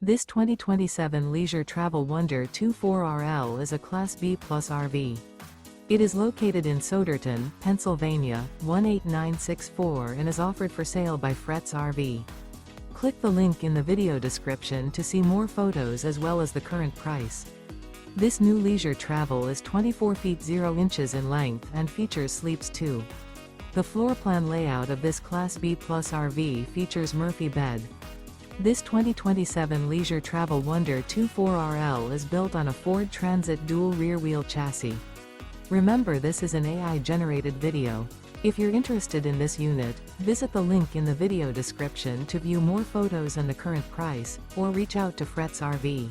This 2027 Leisure Travel Wonder 24RL is a Class B Plus RV. It is located in Souderton, Pennsylvania, 18964 and is offered for sale by Fretz RV. Click the link in the video description to see more photos as well as the current price. This new leisure travel is 24 feet 0 inches in length and features sleeps 2. The floor plan layout of this Class B Plus RV features Murphy bed. This 2027 Leisure Travel Wonder 24RL is built on a Ford Transit dual rear-wheel chassis. Remember, this is an AI-generated video. If you're interested in this unit, visit the link in the video description to view more photos and the current price, or reach out to Fretz RV.